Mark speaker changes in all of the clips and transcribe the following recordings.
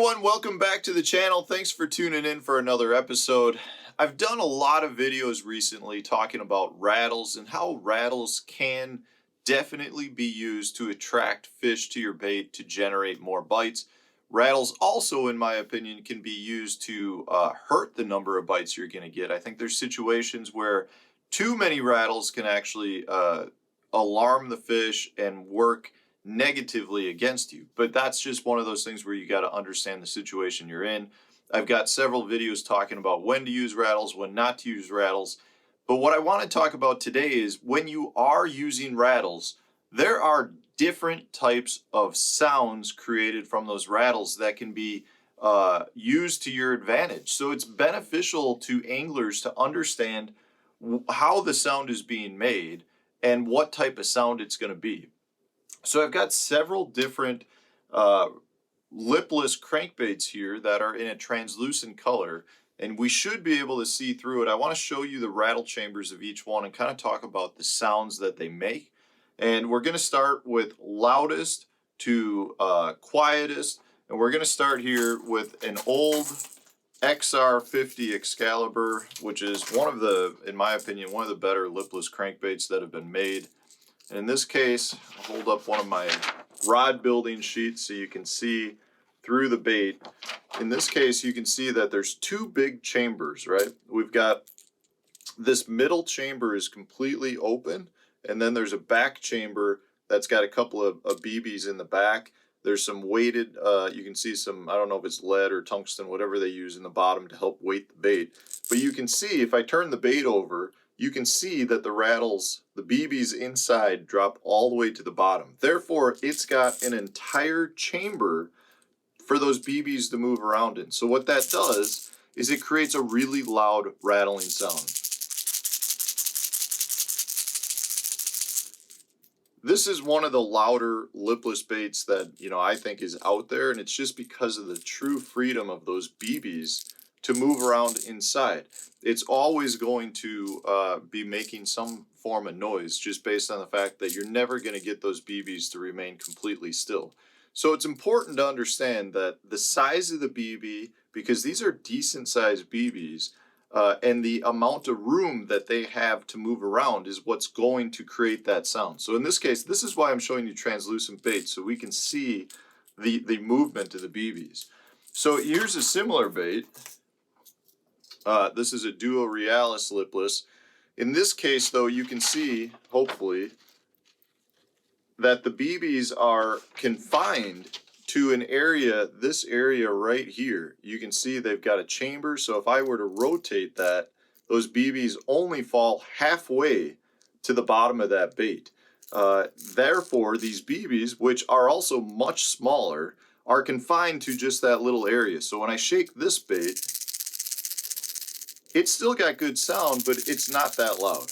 Speaker 1: everyone, welcome back to the channel. Thanks for tuning in for another episode. I've done a lot of videos recently talking about rattles and how rattles can definitely be used to attract fish to your bait to generate more bites. Rattles also, in my opinion, can be used to hurt the number of bites you're going to get. I think there's situations where too many rattles can actually alarm the fish and work negatively against you. But that's just one of those things where you got to understand the situation you're in. I've got several videos talking about when to use rattles, when not to use rattles. But what I want to talk about today is when you are using rattles, there are different types of sounds created from those rattles that can be used to your advantage. So it's beneficial to anglers to understand how the sound is being made and what type of sound it's going to be. So I've got several different lipless crankbaits here that are in a translucent color, and we should be able to see through it. I want to show you the rattle chambers of each one and kind of talk about the sounds that they make. And we're going to start with loudest to quietest, and we're going to start here with an old XR50 Excalibur, which is one of the, in my opinion, one of the better lipless crankbaits that have been made. And in this case, I'll hold up one of my rod building sheets so you can see through the bait. In this case, you can see that there's two big chambers, right? We've got this middle chamber is completely open, and then there's a back chamber that's got a couple of BBs in the back. There's some weighted, you can see some, I don't know if it's lead or tungsten, whatever they use in the bottom to help weight the bait. But you can see, if I turn the bait over, you can see that the rattles, the BBs inside, drop all the way to the bottom. Therefore, it's got an entire chamber for those BBs to move around in. So what that does is it creates a really loud rattling sound. This is one of the louder lipless baits that, I think is out there, and it's just because of the true freedom of those BBs to move around inside. It's always going to be making some form of noise just based on the fact that you're never going to get those BBs to remain completely still. So it's important to understand that the size of the BB, because these are decent sized BBs, and the amount of room that they have to move around is what's going to create that sound. So in this case, this is why I'm showing you translucent bait, so we can see the movement of the BBs. So here's a similar bait. This is a Duo Realis lipless. In this case, though, you can see, hopefully, that the BBs are confined to an area, this area right here. You can see they've got a chamber, so if I were to rotate that, those BBs only fall halfway to the bottom of that bait. Therefore, these BBs, which are also much smaller, are confined to just that little area. So when I shake this bait, it's still got good sound, but it's not that loud.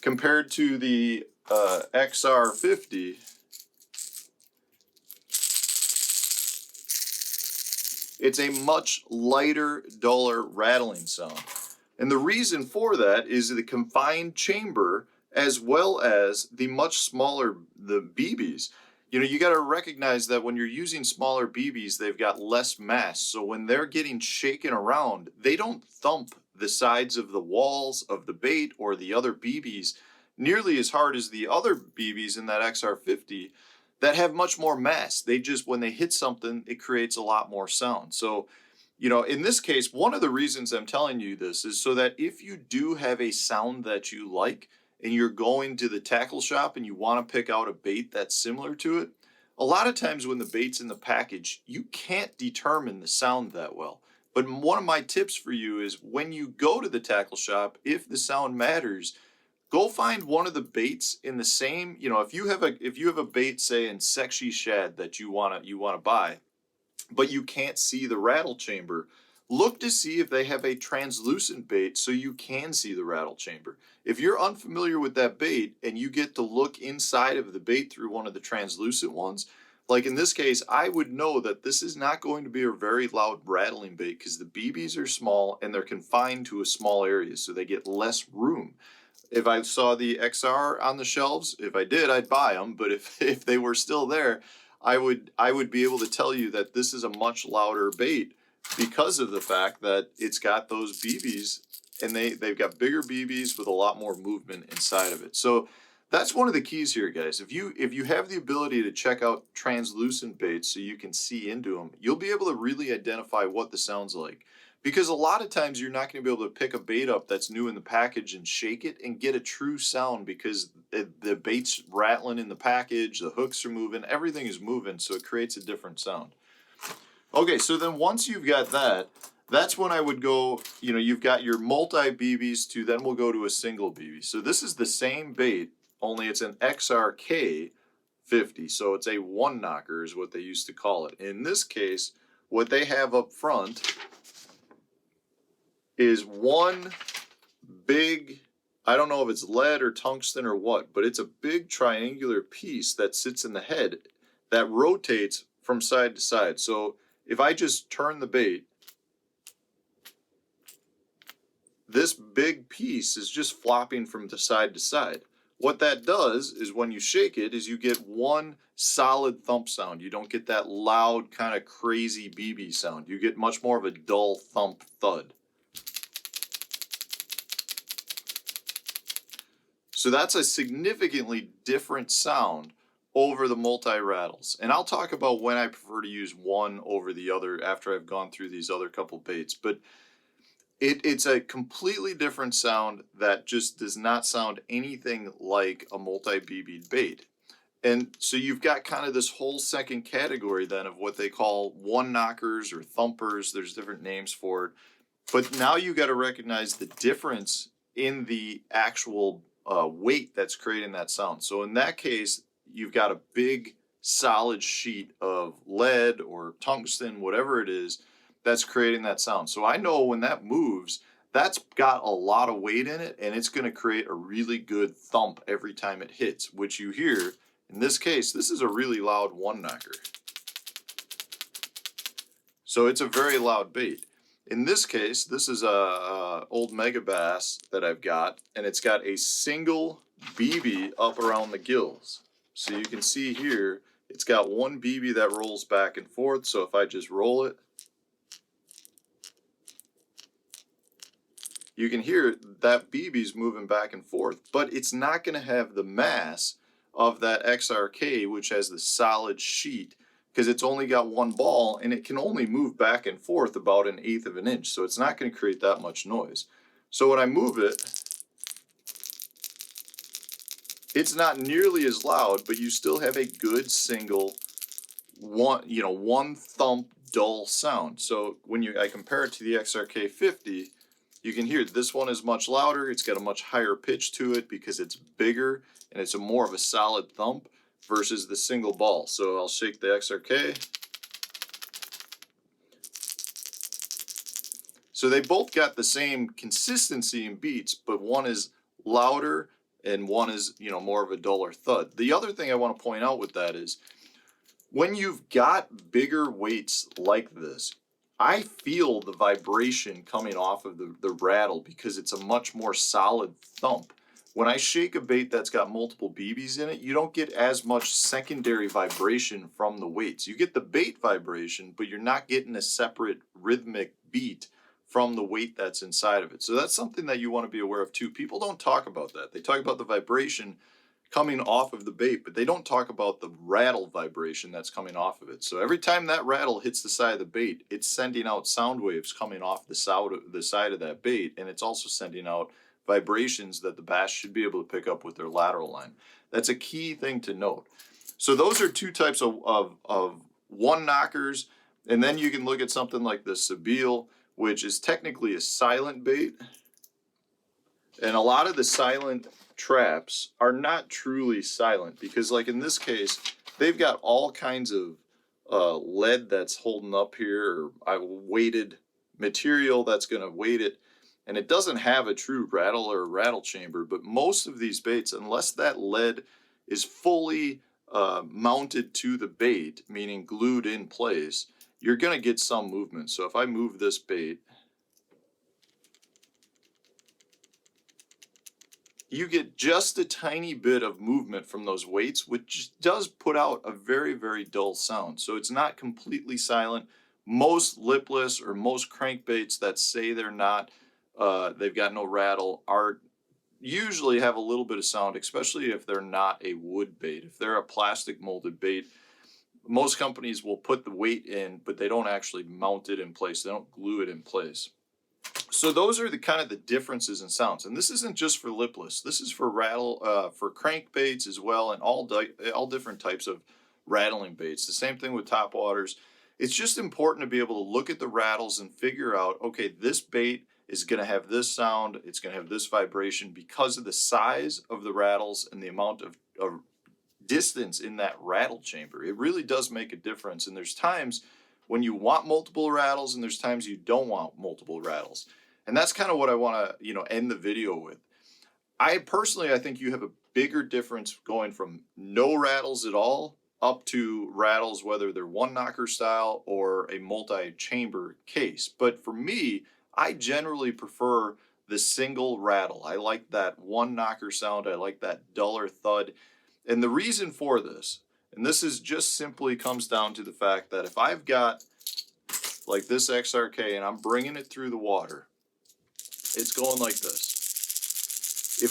Speaker 1: Compared to the XR50, it's a much lighter, duller rattling sound. And the reason for that is the confined chamber as well as the much smaller the BBs. You got to recognize that when you're using smaller BBs, they've got less mass. So when they're getting shaken around, they don't thump the sides of the walls of the bait or the other BBs nearly as hard as the other BBs in that XR50 that have much more mass. They just, when they hit something, it creates a lot more sound. So, in this case, one of the reasons I'm telling you this is so that if you do have a sound that you like, and you're going to the tackle shop and you want to pick out a bait that's similar to it, a lot of times when the bait's in the package, you can't determine the sound that well. But one of my tips for you is when you go to the tackle shop, if the sound matters, go find one of the baits in the same, if you have a bait, say in Sexy Shad that you wanna buy, but you can't see the rattle chamber, look to see if they have a translucent bait so you can see the rattle chamber. If you're unfamiliar with that bait and you get to look inside of the bait through one of the translucent ones, like in this case, I would know that this is not going to be a very loud rattling bait because the BBs are small and they're confined to a small area, so they get less room. If I saw the XR on the shelves, if I did, I'd buy them, but if they were still there, I would be able to tell you that this is a much louder bait because of the fact that it's got those BBs, and they've got bigger BBs with a lot more movement inside of it. So that's one of the keys here, guys. If you have the ability to check out translucent baits so you can see into them, you'll be able to really identify what the sound's like. Because a lot of times you're not going to be able to pick a bait up that's new in the package and shake it and get a true sound, because the bait's rattling in the package, the hooks are moving, everything is moving, so it creates a different sound. Okay, so then once you've got that, that's when I would go, you've got your multi-BBs to, then we'll go to a single BB. So this is the same bait, only it's an XRK 50. So it's a one knocker is what they used to call it. In this case, what they have up front is one big, I don't know if it's lead or tungsten or what, but it's a big triangular piece that sits in the head that rotates from side to side. So if I just turn the bait, this big piece is just flopping from the side to side. What that does is when you shake it is you get one solid thump sound. You don't get that loud kind of crazy BB sound. You get much more of a dull thump thud. So that's a significantly different sound over the multi-rattles. And I'll talk about when I prefer to use one over the other after I've gone through these other couple baits. But it's a completely different sound that just does not sound anything like a multi-BB bait. And so you've got kind of this whole second category then of what they call one knockers or thumpers. There's different names for it. But now you got to recognize the difference in the actual weight that's creating that sound. So in that case, you've got a big solid sheet of lead or tungsten, whatever it is, that's creating that sound. So I know when that moves, that's got a lot of weight in it, and it's going to create a really good thump every time it hits, which you hear. In this case, this is a really loud one knocker. So it's a very loud bait. In this case, this is a old mega bass that I've got, and it's got a single BB up around the gills. So you can see here, it's got one BB that rolls back and forth. So if I just roll it, you can hear that BB's moving back and forth, but it's not going to have the mass of that XRK, which has the solid sheet, because it's only got one ball and it can only move back and forth about 1/8 of an inch. So it's not going to create that much noise. So when I move it, it's not nearly as loud, but you still have a good single one thump dull sound. So when I compare it to the XRK 50, you can hear this one is much louder. It's got a much higher pitch to it because it's bigger and it's more of a solid thump versus the single ball. So I'll shake the XRK. So they both got the same consistency in beats, but one is louder and one is, more of a duller thud. The other thing I want to point out with that is when you've got bigger weights like this, I feel the vibration coming off of the rattle because it's a much more solid thump. When I shake a bait that's got multiple BBs in it, you don't get as much secondary vibration from the weights. You get the bait vibration, but you're not getting a separate rhythmic beat from the weight that's inside of it. So that's something that you want to be aware of too. People don't talk about that. They talk about the vibration coming off of the bait, but they don't talk about the rattle vibration that's coming off of it. So every time that rattle hits the side of the bait, it's sending out sound waves coming off the side of that bait, and it's also sending out vibrations that the bass should be able to pick up with their lateral line. That's a key thing to note. So those are two types of one knockers, and then you can look at something like the CBOT, which is technically a silent bait, and a lot of the silent traps are not truly silent because, like in this case, they've got all kinds of lead that's holding up here, or weighted material that's going to weight it, and it doesn't have a true rattle or rattle chamber. But most of these baits, unless that lead is fully mounted to the bait, meaning glued in place, you're going to get some movement. So if I move this bait, you get just a tiny bit of movement from those weights, which does put out a very, very dull sound. So it's not completely silent. Most lipless or most crankbaits that say they're not, they've got no rattle, are usually have a little bit of sound, especially if they're not a wood bait. If they're a plastic molded bait, most companies will put the weight in, but they don't actually mount it in place. They don't glue it in place. So those are the kind of the differences in sounds. And this isn't just for lipless. This is for for crankbaits as well, and all different types of rattling baits. The same thing with topwaters. It's just important to be able to look at the rattles and figure out, okay, this bait is going to have this sound, it's going to have this vibration because of the size of the rattles and the amount of distance in that rattle chamber. It really does make a difference. And there's times when you want multiple rattles and there's times you don't want multiple rattles. And that's kind of what I want to, end the video with. I think you have a bigger difference going from no rattles at all up to rattles, whether they're one knocker style or a multi-chamber case. But for me, I generally prefer the single rattle. I like that one knocker sound. I like that duller thud. And the reason for this, and this is just simply comes down to the fact that if I've got like this XRK and I'm bringing it through the water, it's going like this.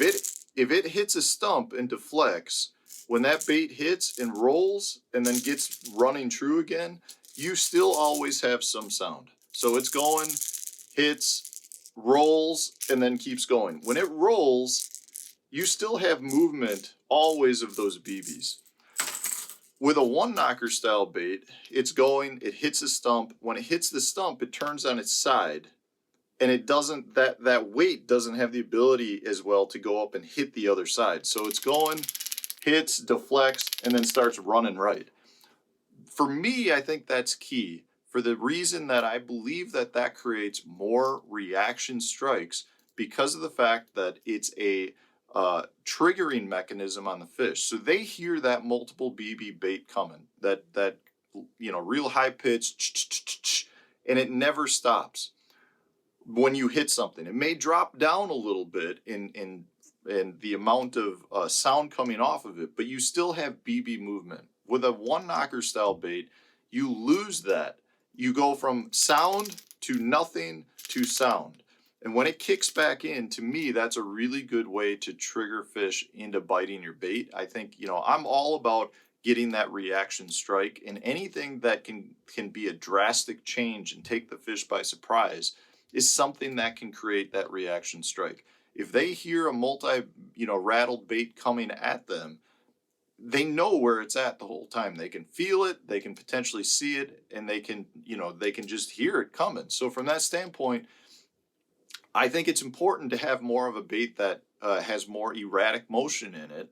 Speaker 1: If it hits a stump and deflects, when that bait hits and rolls and then gets running true again, you still always have some sound. So it's going, hits, rolls, and then keeps going. When it rolls, you still have movement always of those BBs. With a one knocker style bait, it's going, it hits a stump. When it hits the stump, it turns on its side, and it doesn't, that weight doesn't have the ability as well to go up and hit the other side. So it's going, hits, deflects, and then starts running right. For me, I think that's key, for the reason that I believe that creates more reaction strikes because of the fact that it's a triggering mechanism on the fish. So they hear that multiple BB bait coming, that real high pitch, and it never stops. When you hit something, it may drop down a little bit in the amount of sound coming off of it, but you still have BB movement. With a one knocker style bait, you lose that. You go from sound to nothing to sound. And when it kicks back in, to me, that's a really good way to trigger fish into biting your bait. I think, I'm all about getting that reaction strike, and anything that can be a drastic change and take the fish by surprise is something that can create that reaction strike. If they hear a rattled bait coming at them, they know where it's at the whole time. They can feel it, they can potentially see it, and they can just hear it coming. So from that standpoint, I think it's important to have more of a bait that has more erratic motion in it,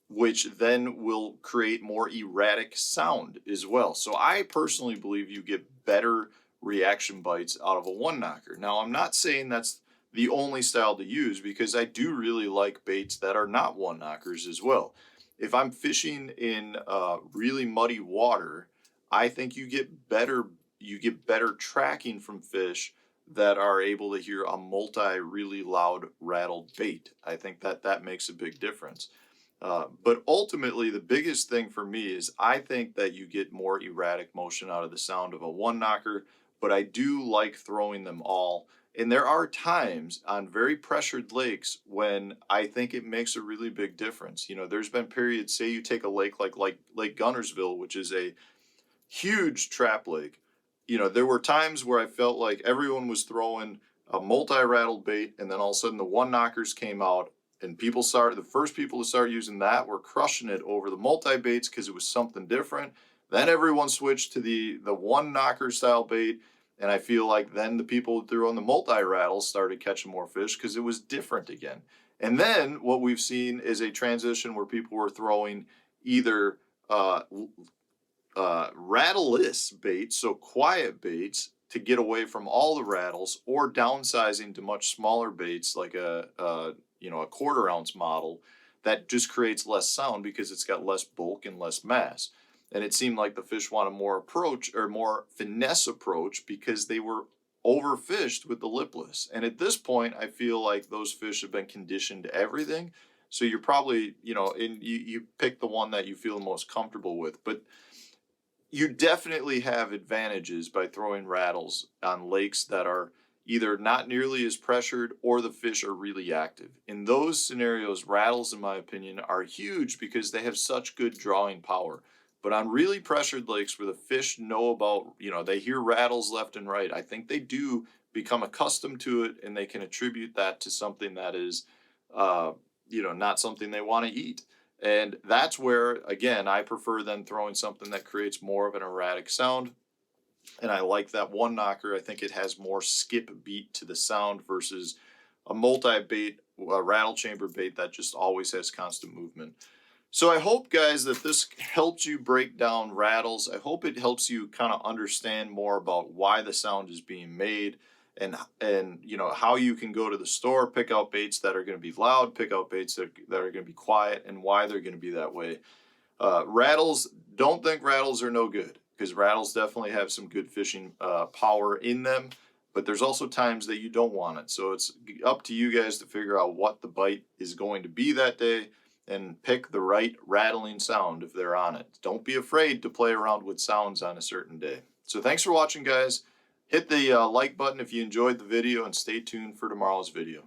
Speaker 1: which then will create more erratic sound as well. So I personally believe you get better reaction bites out of a one knocker. Now, I'm not saying that's the only style to use, because I do really like baits that are not one knockers as well. If I'm fishing in really muddy water, I think you get better tracking from fish that are able to hear a really loud rattled bait. I think that makes a big difference. But ultimately, the biggest thing for me is I think that you get more erratic motion out of the sound of a one knocker, but I do like throwing them all. And there are times on very pressured lakes when I think it makes a really big difference. There's been periods, say you take a lake like Lake Gunnersville, which is a huge trap lake. There were times where I felt like everyone was throwing a multi-rattled bait, and then all of a sudden the one knockers came out, and the first people to start using that were crushing it over the multi-baits because it was something different. Then everyone switched to the one knocker style bait, and I feel like then the people who threw on the multi-rattles started catching more fish because it was different again. And then what we've seen is a transition where people were throwing either rattleless baits, so quiet baits, to get away from all the rattles, or downsizing to much smaller baits like a quarter ounce model that just creates less sound because it's got less bulk and less mass. And it seemed like the fish want a more finesse approach because they were overfished with the lipless. And at this point, I feel like those fish have been conditioned to everything, So you're probably, you know, you pick the one that you feel most comfortable with. But you definitely have advantages by throwing rattles on lakes that are either not nearly as pressured or the fish are really active. In those scenarios, rattles, in my opinion, are huge because they have such good drawing power. But on really pressured lakes where the fish know about, you know, they hear rattles left and right, I think they do become accustomed to it and they can attribute that to something that is, uh, you know, not something they want to eat. And that's where, again, I prefer than throwing something that creates more of an erratic sound. And I like that one knocker. I think it has more skip beat to the sound versus a multi bait, a rattle chamber bait that just always has constant movement. So I hope, guys, that this helped you break down rattles. I hope it helps you kind of understand more about why the sound is being made, and you know how you can go to the store, pick out baits that are going to be loud, pick out baits that are going to be quiet, and why they're going to be that way. Rattles, don't think rattles are no good, because rattles definitely have some good fishing power in them, but there's also times that you don't want it. So it's up to you guys to figure out what the bite is going to be that day and pick the right rattling sound if they're on it. Don't be afraid to play around with sounds on a certain day. So thanks for watching, guys. Hit the like button if you enjoyed the video, and stay tuned for tomorrow's video.